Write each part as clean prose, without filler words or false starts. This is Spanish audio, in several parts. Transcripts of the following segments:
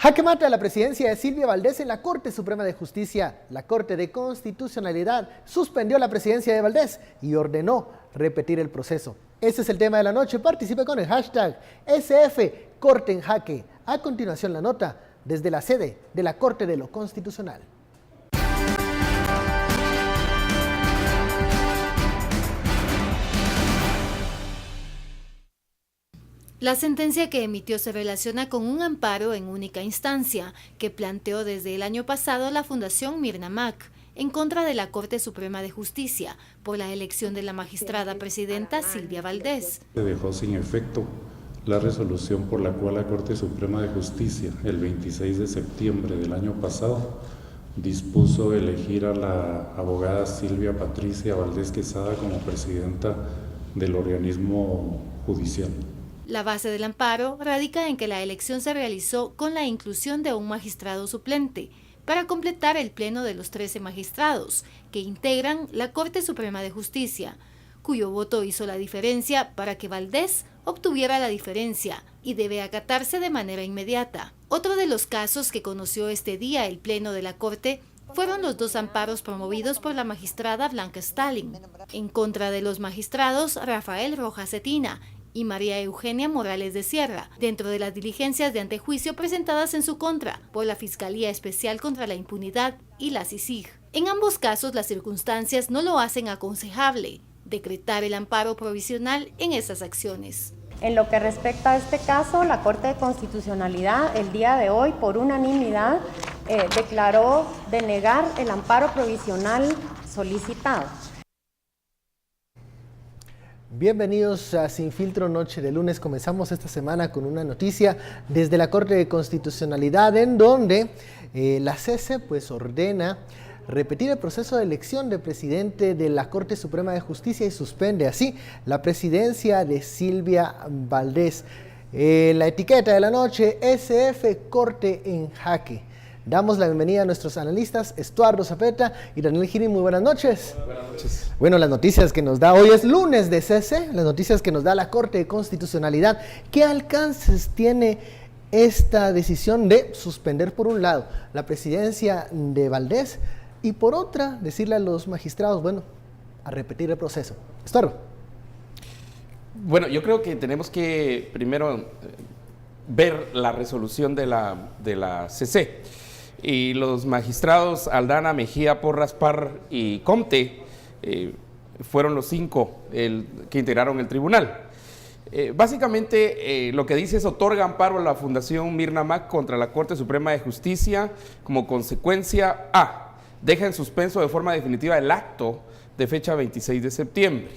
Jaque mate a la presidencia de Silvia Valdés en la Corte Suprema de Justicia. La Corte de Constitucionalidad suspendió la presidencia de Valdés y ordenó repetir el proceso. Ese es el tema de la noche. Participe con el hashtag SF Corte en Jaque. A continuación la nota desde la sede de la Corte de lo Constitucional. La sentencia que emitió se relaciona con un amparo en única instancia que planteó desde el año pasado la Fundación Mirna Mac en contra de la Corte Suprema de Justicia por la elección de la magistrada presidenta Silvia Valdés. Se dejó sin efecto la resolución por la cual la Corte Suprema de Justicia, el 26 de septiembre del año pasado, dispuso elegir a la abogada Silvia Patricia Valdés Quesada como presidenta del organismo judicial. La base del amparo radica en que la elección se realizó con la inclusión de un magistrado suplente para completar el pleno de los 13 magistrados que integran la Corte Suprema de Justicia, cuyo voto hizo la diferencia para que Valdés obtuviera la diferencia y debe acatarse de manera inmediata. Otro de los casos que conoció este día el pleno de la Corte fueron los dos amparos promovidos por la magistrada Blanca Stalin en contra de los magistrados Rafael Rojas Cetina y María Eugenia Morales de Sierra, dentro de las diligencias de antejuicio presentadas en su contra por la Fiscalía Especial contra la Impunidad y la CICIG. En ambos casos, las circunstancias no lo hacen aconsejable decretar el amparo provisional en esas acciones. En lo que respecta a este caso, la Corte de Constitucionalidad el día de hoy, por unanimidad, declaró denegar el amparo provisional solicitado. Bienvenidos a Sin Filtro, noche de lunes. Comenzamos esta semana con una noticia desde la Corte de Constitucionalidad en donde la CC ordena repetir el proceso de elección de presidente de la Corte Suprema de Justicia y suspende así la presidencia de Silvia Valdés. La etiqueta de la noche, SF Corte en Jaque. Damos la bienvenida a nuestros analistas, Estuardo Zapeta y Daniel Giri. Muy buenas noches. Buenas noches. Bueno, las noticias que nos da hoy es lunes de CC, las noticias que nos da la Corte de Constitucionalidad. ¿Qué alcances tiene esta decisión de suspender por un lado la presidencia de Valdés y por otra decirle a los magistrados, bueno, a repetir el proceso? Estuardo. Bueno, yo creo que tenemos que primero ver la resolución de la CC. Y los magistrados Aldana, Mejía, Porras, Parr y Comte fueron los 5 que integraron el tribunal. Básicamente lo que dice es otorga amparo a la Fundación Mirna Mac contra la Corte Suprema de Justicia como consecuencia a, deja en suspenso de forma definitiva el acto de fecha 26 de septiembre.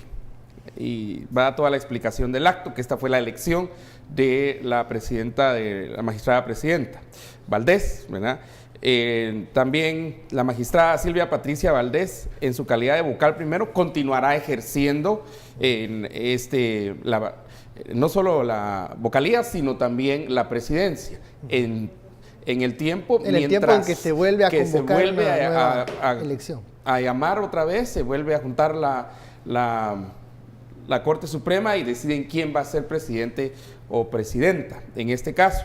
Y va a dar toda la explicación del acto, que esta fue la elección de la presidenta, de la magistrada presidenta Valdés, ¿verdad? También la magistrada Silvia Patricia Valdés, en su calidad de vocal primero, continuará ejerciendo no solo la vocalía, sino también la presidencia en el tiempo en que se vuelve a convocar una nueva elección. A llamar otra vez, se vuelve a juntar la Corte Suprema y deciden quién va a ser presidente o presidenta en este caso.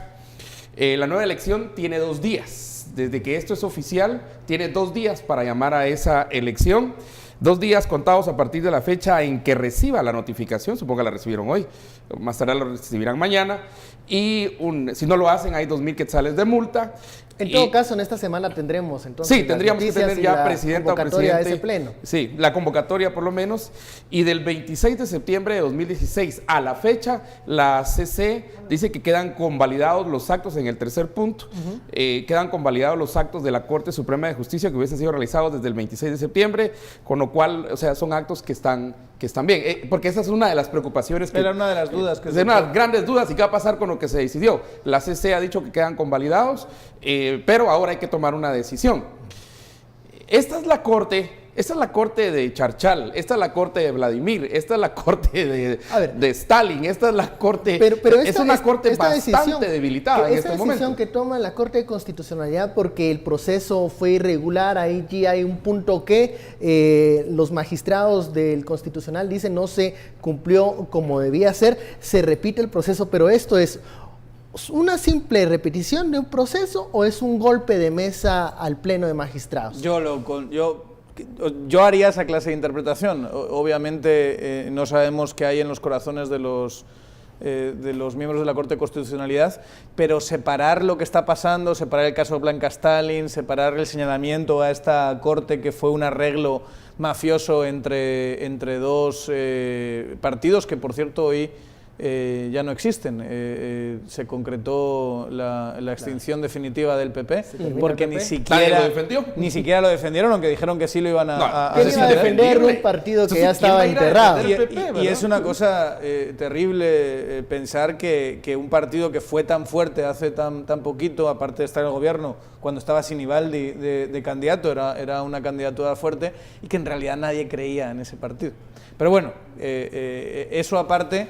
La nueva elección tiene 2 días. Desde que esto es oficial, tiene 2 días para llamar a esa elección. 2 días contados a partir de la fecha en que reciba la notificación. Supongo que la recibieron hoy, más tarde la recibirán mañana. Y si no lo hacen, hay 2,000 quetzales de multa. En todo caso, en esta semana tendremos entonces. Sí, tendríamos que tener ya presidenta o presidente. De ese pleno. Sí, la convocatoria por lo menos. Y del 26 de septiembre de 2016 a la fecha, la CC dice que quedan convalidados los actos en el tercer punto. Quedan convalidados los actos de la Corte Suprema de Justicia que hubiesen sido realizados desde el 26 de septiembre, con lo cual, o sea, son actos que están bien. Porque esa es una de las preocupaciones. Era una de las dudas. De una de las grandes dudas. ¿Y qué va a pasar con lo que se decidió? La CC ha dicho que quedan convalidados. Pero ahora hay que tomar una decisión. Esta es la corte de Charchal, esta es la corte de Vladimir, esta es la corte de Stalin, esta es la corte, es una corte bastante debilitada en este momento. Esta decisión que toma la Corte de Constitucionalidad porque el proceso fue irregular, ahí hay un punto que los magistrados del Constitucional dicen no se cumplió como debía ser, se repite el proceso, pero esto es una simple repetición de un proceso o es un golpe de mesa al Pleno de Magistrados? Yo haría esa clase de interpretación. Obviamente no sabemos qué hay en los corazones de los miembros de la Corte de Constitucionalidad, pero separar lo que está pasando, separar el caso Blanca Stalin, separar el señalamiento a esta Corte que fue un arreglo mafioso entre dos partidos que, por cierto, hoy ya no existen. Se concretó la extinción definitiva del PP, porque ni siquiera lo defendieron, aunque dijeron que sí lo iban a ¿Quién iba a defender un partido que ya estaba enterrado? Y es una cosa terrible pensar que un partido que fue tan fuerte hace tan poquito, aparte de estar en el gobierno, cuando estaba Sinibaldi de candidato, era una candidatura fuerte, y que en realidad nadie creía en ese partido. Pero bueno, eso aparte,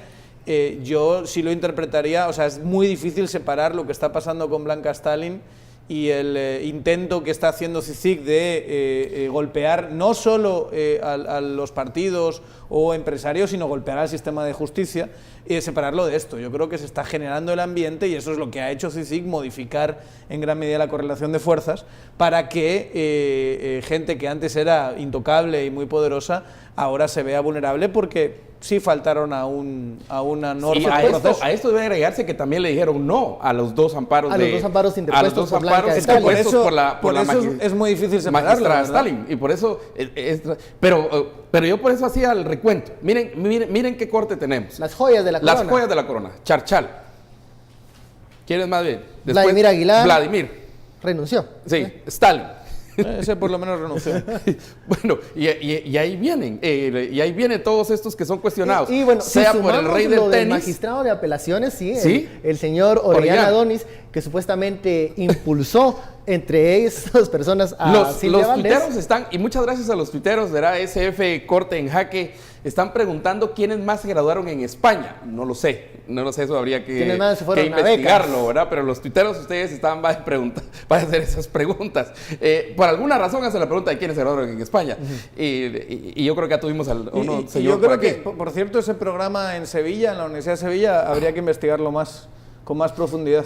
yo sí lo interpretaría, o sea, es muy difícil separar lo que está pasando con Blanca Stalin y el intento que está haciendo CICIG de golpear no solo a los partidos o empresarios, sino golpear al sistema de justicia, y separarlo de esto. Yo creo que se está generando el ambiente, y eso es lo que ha hecho CICIG, modificar en gran medida la correlación de fuerzas para que gente que antes era intocable y muy poderosa ahora se vea vulnerable, porque sí faltaron a una norma. A esto debe agregarse que también le dijeron no a los dos amparos interpuestos por Blanca Stalin. Por eso es muy difícil separarlo, Stalin, y por eso pero yo por eso hacía el recuento. Miren qué corte tenemos. Las joyas de la corona. Las joyas de la corona. Charchal. ¿Quién es más bien? Después, Vladimir Aguilar. Vladimir. Renunció. Sí, Stalin. Ese por lo menos renunció. Bueno, y ahí vienen todos estos que son cuestionados. Y bueno, sea si por el rey del del tenis, magistrado de apelaciones, ¿sí? El señor Orellana Donis, que supuestamente impulsó entre esas personas a Silvia los Valdés. tuiteros están, y muchas gracias a los tuiteros de la SF Corte en Jaque, están preguntando quiénes más se graduaron en España. No lo sé, eso habría que investigarlo, ¿verdad? Pero los tuiteros, ustedes van a hacer esas preguntas. Por alguna razón hacen la pregunta de quiénes se graduaron en España. Y yo creo que ya tuvimos señor. Yo creo que, por cierto, ese programa en Sevilla, en la Universidad de Sevilla, habría que investigarlo con más profundidad.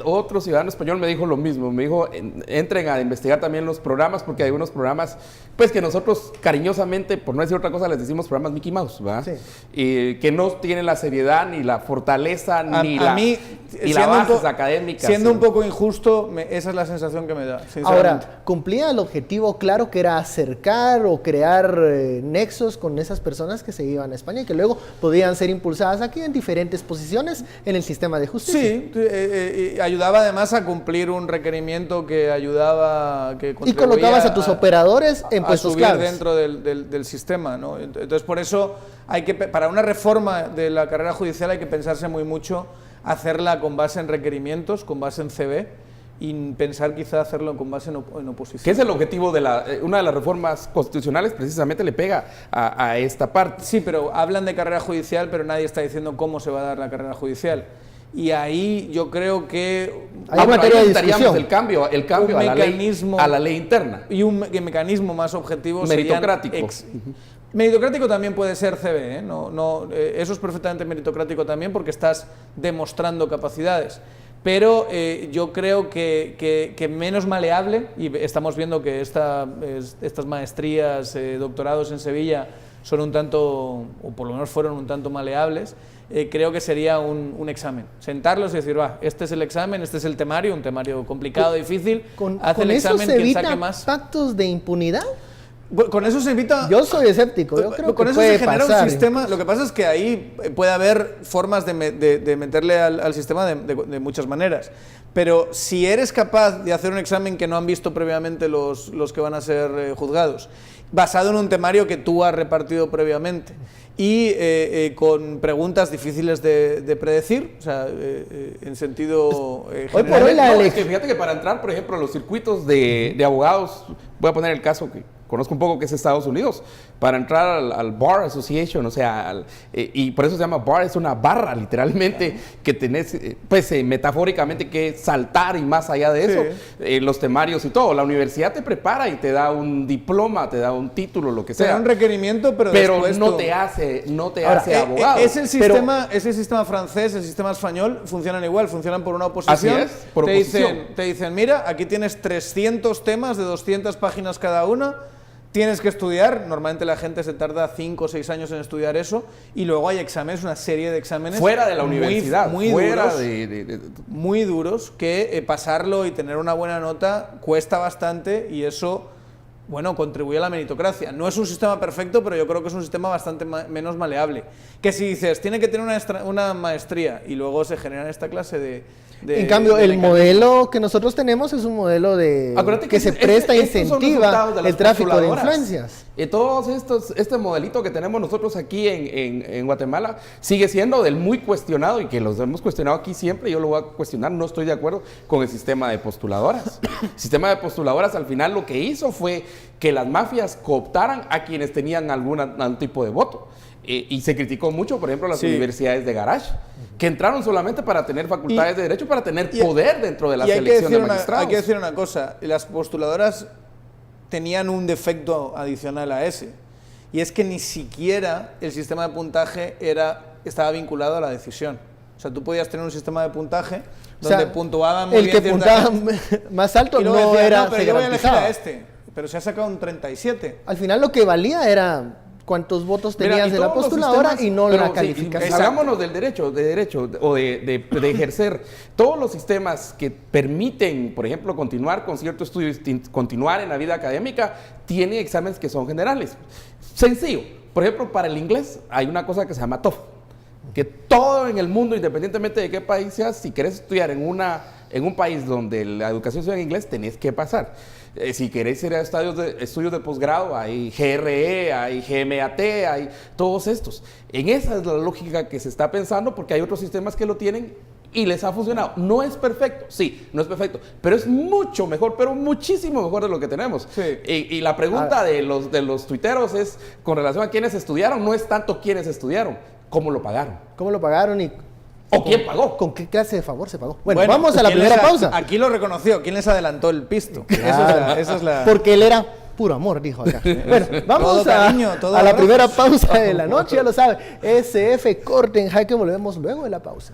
Otro ciudadano español me dijo lo mismo, me dijo, entren a investigar también los programas, porque hay unos programas, pues que nosotros cariñosamente, por no decir otra cosa, les decimos programas Mickey Mouse, ¿verdad? Sí. Que no tienen la seriedad, ni la fortaleza, ni la base académica. Siendo un poco injusto, esa es la sensación que me da, sinceramente. Ahora, ¿cumplía el objetivo claro que era acercar o crear nexos con esas personas que se iban a España y que luego podían ser impulsadas aquí en diferentes posiciones en el sistema de justicia? Sí, ayudaba además a cumplir un requerimiento que ayudaba, que y colocabas a tus operadores en puestos claves dentro del sistema, ¿no? Entonces, por eso para una reforma de la carrera judicial hay que pensarse muy mucho, hacerla con base en requerimientos, con base en CV, y pensar quizá hacerlo con base en oposición. ¿Qué es el objetivo de una de las reformas constitucionales? Precisamente le pega a esta parte. Sí, pero hablan de carrera judicial, pero nadie está diciendo cómo se va a dar la carrera judicial. Y ahí yo creo que hay materia de discusión. El cambio a la ley interna. Y un mecanismo más objetivo meritocrático. Meritocrático también puede ser CB, ¿eh? Eso es perfectamente meritocrático también, porque estás demostrando capacidades. Pero yo creo que menos maleable, y estamos viendo que estas maestrías, doctorados en Sevilla son un tanto, o por lo menos fueron un tanto maleables, creo que sería un examen. Sentarlos y decir, este es el examen, este es el temario, un temario complicado, difícil, haz el examen, quien saque más. ¿Pactos de impunidad? Con eso se evita... Yo soy escéptico, yo creo con que eso puede se genera pasar, un sistema. Lo que pasa es que ahí puede haber formas de meterle al sistema de muchas maneras. Pero si eres capaz de hacer un examen que no han visto previamente los que van a ser juzgados, basado en un temario que tú has repartido previamente, y con preguntas difíciles de predecir, o sea, en sentido general. Es que fíjate que para entrar, por ejemplo, a los circuitos de abogados, voy a poner el caso que conozco un poco, que es Estados Unidos. para entrar al Bar Association, o sea, y por eso se llama bar, es una barra literalmente que tenés, pues metafóricamente que saltar y más allá de eso, los temarios y todo. La universidad te prepara y te da un diploma, te da un título, lo que sea. Te da un requerimiento, pero después no te hace abogado. Es el sistema francés, el sistema español, funcionan igual, funcionan por una oposición. Así es, por oposición. Te dicen, mira, aquí tienes 300 temas de 200 páginas cada uno. Tienes que estudiar, normalmente la gente se tarda 5 o 6 años en estudiar eso, y luego hay exámenes, una serie de exámenes fuera de la universidad, muy fuera duros, muy duros, que pasarlo y tener una buena nota cuesta bastante, y eso, bueno, contribuye a la meritocracia. No es un sistema perfecto, pero yo creo que es un sistema bastante menos maleable. Que si dices, tiene que tener una maestría, y luego se generan esta clase de en cambio, el modelo que nosotros tenemos es un modelo que se presta e incentiva el tráfico de influencias. Todos este modelito que tenemos nosotros aquí en Guatemala sigue siendo del muy cuestionado, y que los hemos cuestionado aquí siempre. Yo lo voy a cuestionar, no estoy de acuerdo con el sistema de postuladoras. El sistema de postuladoras al final lo que hizo fue que las mafias cooptaran a quienes tenían algún tipo de voto. Y se criticó mucho, por ejemplo, las universidades de garage, que entraron solamente para tener facultades de derecho, para tener poder dentro de la selección de magistrados. Hay que decir una cosa, las postuladoras tenían un defecto adicional a ese, y es que ni siquiera el sistema de puntaje estaba vinculado a la decisión. O sea, tú podías tener un sistema de puntaje donde puntuaban muy bien. El que puntuaba más alto no era. No, pero yo voy a elegir a pero se ha sacado un 37. Al final lo que valía era cuántos votos tenías de la postuladora y no la calificación. Hagámonos del derecho o de ejercer. Todos los sistemas que permiten, por ejemplo, continuar con ciertos estudios, continuar en la vida académica, tienen exámenes que son generales. Sencillo. Por ejemplo, para el inglés hay una cosa que se llama TOEFL, que todo en el mundo, independientemente de qué país seas, si querés estudiar en un país donde la educación sea en inglés, tenés que pasar. Si querés ir a estudios de posgrado, hay GRE, hay GMAT, hay todos estos. Esa es la lógica que se está pensando, porque hay otros sistemas que lo tienen y les ha funcionado. No es perfecto, sí, no es perfecto, pero es mucho mejor, pero muchísimo mejor de lo que tenemos. Sí. Y la pregunta de los tuiteros es, con relación a quienes estudiaron, no es tanto quiénes estudiaron, cómo lo pagaron. ¿Cómo lo pagaron y ¿O quién pagó? ¿Con qué clase de favor se pagó? Bueno, vamos a la primera pausa. Aquí lo reconoció. ¿Quién les adelantó el pisto? Claro. Esa es la... Porque él era puro amor, dijo acá. Bueno, vamos a la primera pausa de la noche, ya lo sabe. SF Corte en Jaque, volvemos luego de la pausa.